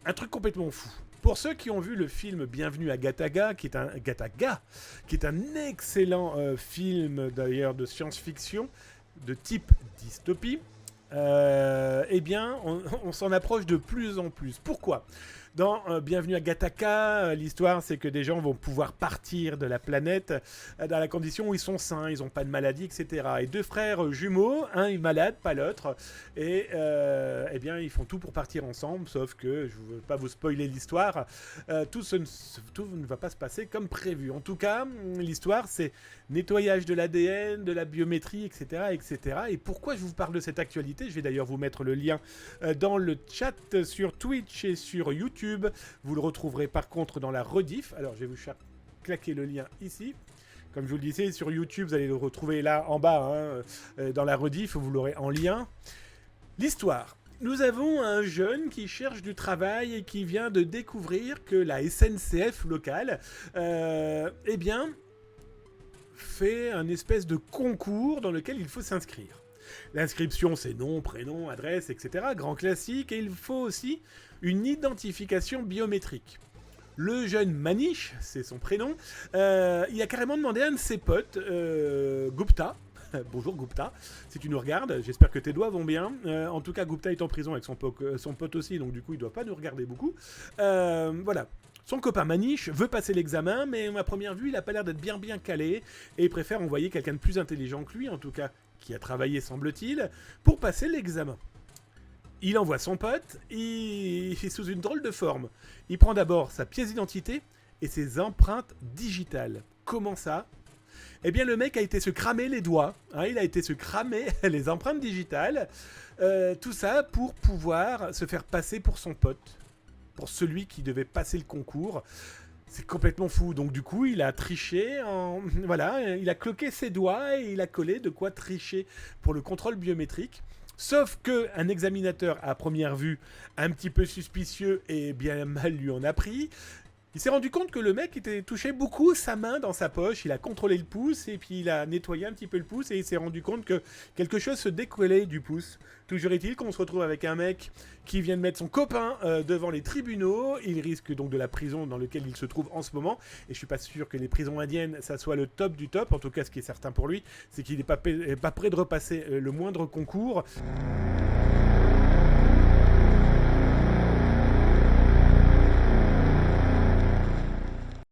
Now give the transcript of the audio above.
un truc complètement fou. Pour ceux qui ont vu le film Bienvenue à Gataga, qui est un excellent film d'ailleurs de science-fiction de type dystopie, eh bien, on s'en approche de plus en plus. Pourquoi ? Dans Bienvenue à Gattaca, l'histoire c'est que des gens vont pouvoir partir de la planète dans la condition où ils sont sains, ils n'ont pas de maladie, etc. Et deux frères jumeaux, un est malade, pas l'autre, et eh bien ils font tout pour partir ensemble, sauf que, je ne veux pas vous spoiler l'histoire, tout ne va pas se passer comme prévu. En tout cas, l'histoire c'est nettoyage de l'ADN, de la biométrie, etc., etc. Et pourquoi je vous parle de cette actualité ? Je vais d'ailleurs vous mettre le lien dans le chat sur Twitch et sur YouTube. Vous le retrouverez par contre dans la rediff. Alors je vais vous claquer le lien ici. Comme je vous le disais, sur YouTube, vous allez le retrouver là en bas, dans la rediff, vous l'aurez en lien. L'histoire. Nous avons un jeune qui cherche du travail et qui vient de découvrir que la SNCF locale, eh bien, fait un espèce de concours dans lequel il faut s'inscrire. L'inscription, c'est nom, prénom, adresse, etc. Grand classique. Et il faut aussi une identification biométrique. Le jeune Manish, c'est son prénom, il a carrément demandé à un de ses potes, Gupta. Bonjour Gupta, si tu nous regardes, j'espère que tes doigts vont bien. En tout cas, Gupta est en prison avec son pote aussi, donc du coup, il ne doit pas nous regarder beaucoup. Voilà. Son copain Manish veut passer l'examen, mais à première vue, il n'a pas l'air d'être bien calé, et il préfère envoyer quelqu'un de plus intelligent que lui, en tout cas, qui a travaillé, semble-t-il, pour passer l'examen. Il envoie son pote, il est sous une drôle de forme. Il prend d'abord sa pièce d'identité et ses empreintes digitales. Comment ça ? Eh bien, le mec a été se cramer les doigts, il a été se cramer les empreintes digitales, tout ça pour pouvoir se faire passer pour son pote, pour celui qui devait passer le concours. C'est complètement fou. Donc du coup, il a triché voilà, il a cloqué ses doigts et il a collé de quoi tricher pour le contrôle biométrique. Sauf qu'un examinateur, à première vue, un petit peu suspicieux et bien mal lui en a pris, il s'est rendu compte que le mec était touché beaucoup sa main dans sa poche, il a contrôlé le pouce et puis il a nettoyé un petit peu le pouce et il s'est rendu compte que quelque chose se décollait du pouce. Toujours est-il qu'on se retrouve avec un mec qui vient de mettre son copain devant les tribunaux, il risque donc de la prison dans laquelle il se trouve en ce moment, et je suis pas sûr que les prisons indiennes ça soit le top du top, en tout cas ce qui est certain pour lui, c'est qu'il n'est pas prêt de repasser le moindre concours.